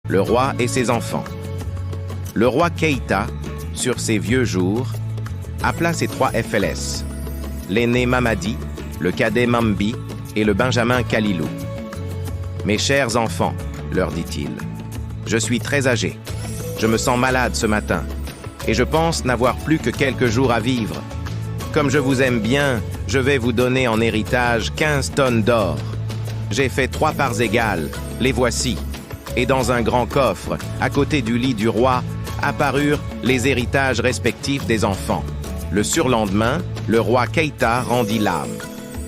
le roi et ses enfants. Le roi Keïta, sur ses vieux jours, appela ses 3 FLS, l'aîné Mamadi, le cadet Mambi et le benjamin Kalilou. « Mes chers enfants, leur dit-il, je suis très âgé, je me sens malade ce matin, et je pense n'avoir plus que quelques jours à vivre. Comme je vous aime bien, je vais vous donner en héritage 15 tonnes d'or. J'ai fait 3 parts égales, les voici. Et dans un grand coffre, à côté du lit du roi, apparurent les héritages respectifs des enfants. Le surlendemain, le roi Keïta rendit l'âme.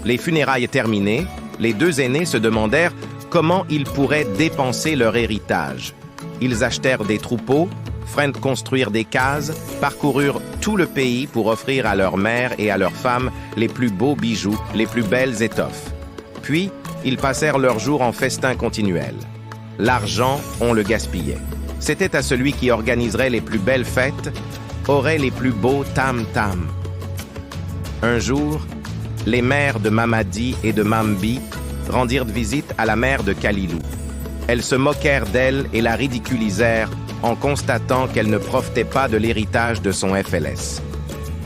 Les funérailles terminées, les 2 aînés se demandèrent comment ils pourraient dépenser leur héritage. Ils achetèrent des troupeaux, firent construire des cases, parcoururent tout le pays pour offrir à leur mère et à leurs femmes les plus beaux bijoux, les plus belles étoffes. Puis, ils passèrent leurs jours en festin continuel. L'argent, on le gaspillait. C'était à celui qui organiserait les plus belles fêtes, aurait les plus beaux tam-tam. Un jour, les mères de Mamadi et de Mambi rendirent visite à la mère de Kalilou. Elles se moquèrent d'elle et la ridiculisèrent en constatant qu'elle ne profitait pas de l'héritage de son FLS.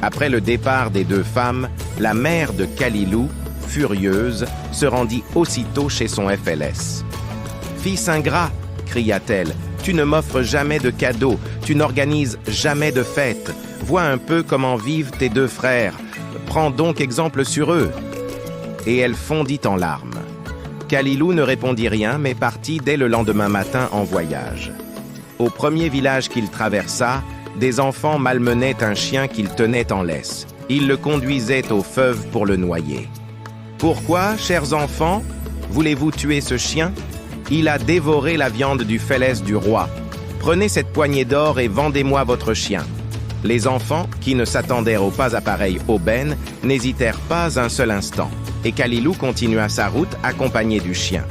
Après le départ des 2 femmes, la mère de Kalilou, furieuse, se rendit aussitôt chez son FLS. « Fils ingrat !» cria-t-elle, « tu ne m'offres jamais de cadeaux, tu n'organises jamais de fêtes. Vois un peu comment vivent tes 2 frères. Prends donc exemple sur eux. » Et elle fondit en larmes. Kalilou ne répondit rien, mais partit dès le lendemain matin en voyage. Au premier village qu'il traversa, des enfants malmenaient un chien qu'ils tenaient en laisse. Ils le conduisaient aux fèves pour le noyer. « Pourquoi, chers enfants, voulez-vous tuer ce chien? Il a dévoré la viande du félès du roi. Prenez cette poignée d'or et vendez-moi votre chien. » Les enfants, qui ne s'attendèrent pas à pareille aubaine, n'hésitèrent pas un seul instant. Et Kalilou continua sa route accompagné du chien.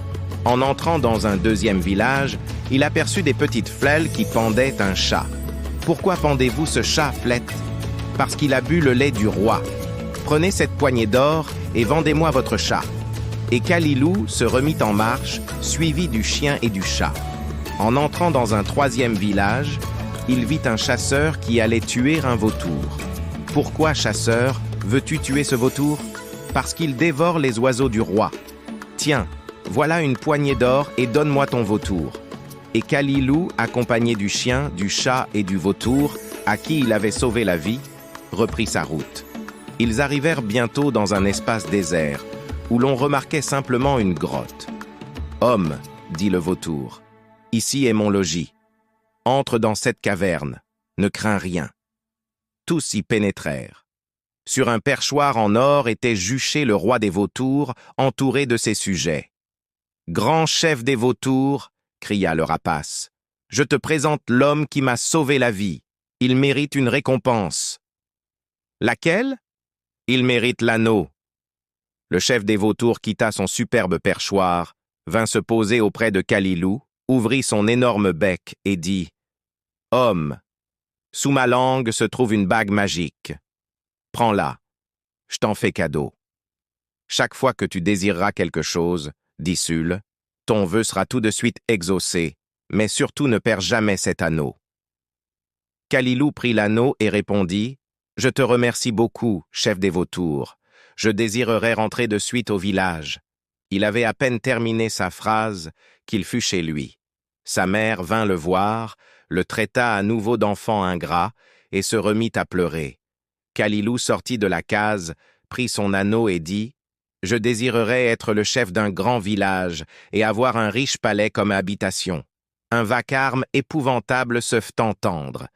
En entrant dans un 2e village, il aperçut des petites flèles qui pendaient un chat. « Pourquoi pendez-vous ce chat, Flette ?»« Parce qu'il a bu le lait du roi. Prenez cette poignée d'or et vendez-moi votre chat. » Et Kalilou se remit en marche, suivi du chien et du chat. En entrant dans un 3e village, il vit un chasseur qui allait tuer un vautour. « Pourquoi, chasseur, veux-tu tuer ce vautour ? » Parce qu'il dévore les oiseaux du roi. Tiens, voilà une poignée d'or et donne-moi ton vautour. Et Kalilou, accompagné du chien, du chat et du vautour, à qui il avait sauvé la vie, reprit sa route. Ils arrivèrent bientôt dans un espace désert, où l'on remarquait simplement une grotte. « Homme, dit le vautour, ici est mon logis. Entre dans cette caverne, ne crains rien. » Tous y pénétrèrent. Sur un perchoir en or était juché le roi des vautours, entouré de ses sujets. « Grand chef des vautours, » cria le rapace, « je te présente l'homme qui m'a sauvé la vie. Il mérite une récompense. »« Laquelle ? » ?»« Il mérite l'anneau. » Le chef des vautours quitta son superbe perchoir, vint se poser auprès de Kalilou, ouvrit son énorme bec et dit « Homme, sous ma langue se trouve une bague magique. Prends-la, je t'en fais cadeau. Chaque fois que tu désireras quelque chose, dit Sul, ton vœu sera tout de suite exaucé, mais surtout ne perds jamais cet anneau. » Kalilou prit l'anneau et répondit « Je te remercie beaucoup, chef des vautours. Je désirerais rentrer de suite au village. » Il avait à peine terminé sa phrase qu'il fut chez lui. Sa mère vint le voir, le traita à nouveau d'enfant ingrat et se remit à pleurer. Kalilou sortit de la case, prit son anneau et dit « Je désirerais être le chef d'un grand village et avoir un riche palais comme habitation. » Un vacarme épouvantable se fit entendre.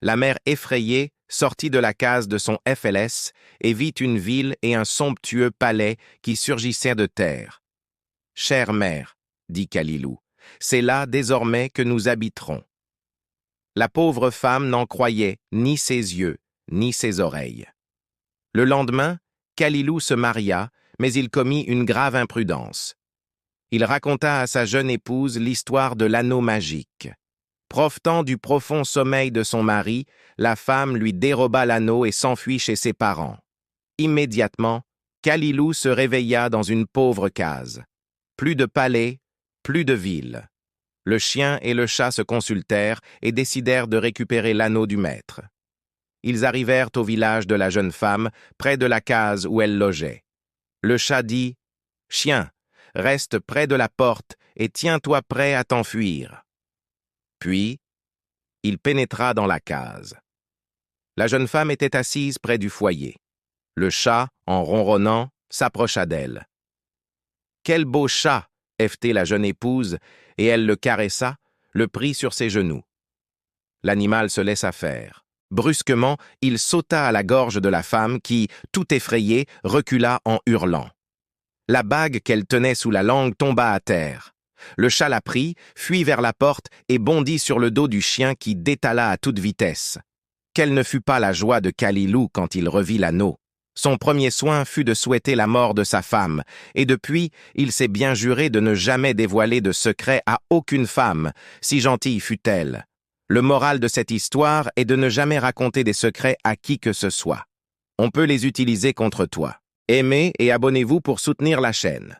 La mère effrayée sortit de la case de son FLS et vit une ville et un somptueux palais qui surgissaient de terre. « Chère mère, dit Kalilou, c'est là désormais que nous habiterons. » La pauvre femme n'en croyait ni ses yeux, ni ses oreilles. Le lendemain, Kalilou se maria, mais il commit une grave imprudence. Il raconta à sa jeune épouse l'histoire de l'anneau magique. Profitant du profond sommeil de son mari, la femme lui déroba l'anneau et s'enfuit chez ses parents. Immédiatement, Kalilou se réveilla dans une pauvre case. Plus de palais, plus de ville. Le chien et le chat se consultèrent et décidèrent de récupérer l'anneau du maître. Ils arrivèrent au village de la jeune femme, près de la case où elle logeait. Le chat dit « Chien, reste près de la porte et tiens-toi prêt à t'enfuir. » Puis, il pénétra dans la case. La jeune femme était assise près du foyer. Le chat, en ronronnant, s'approcha d'elle. « Quel beau chat !» effetait la jeune épouse, et elle le caressa, le prit sur ses genoux. L'animal se laissa faire. Brusquement, il sauta à la gorge de la femme qui, tout effrayée, recula en hurlant. La bague qu'elle tenait sous la langue tomba à terre. Le chat la prit, fuit vers la porte et bondit sur le dos du chien qui détala à toute vitesse. Quelle ne fut pas la joie de Kalilou quand il revit l'anneau. Son premier soin fut de souhaiter la mort de sa femme, et depuis, il s'est bien juré de ne jamais dévoiler de secret à aucune femme, si gentille fût-elle. Le moral de cette histoire est de ne jamais raconter des secrets à qui que ce soit. On peut les utiliser contre toi. Aimez et abonnez-vous pour soutenir la chaîne.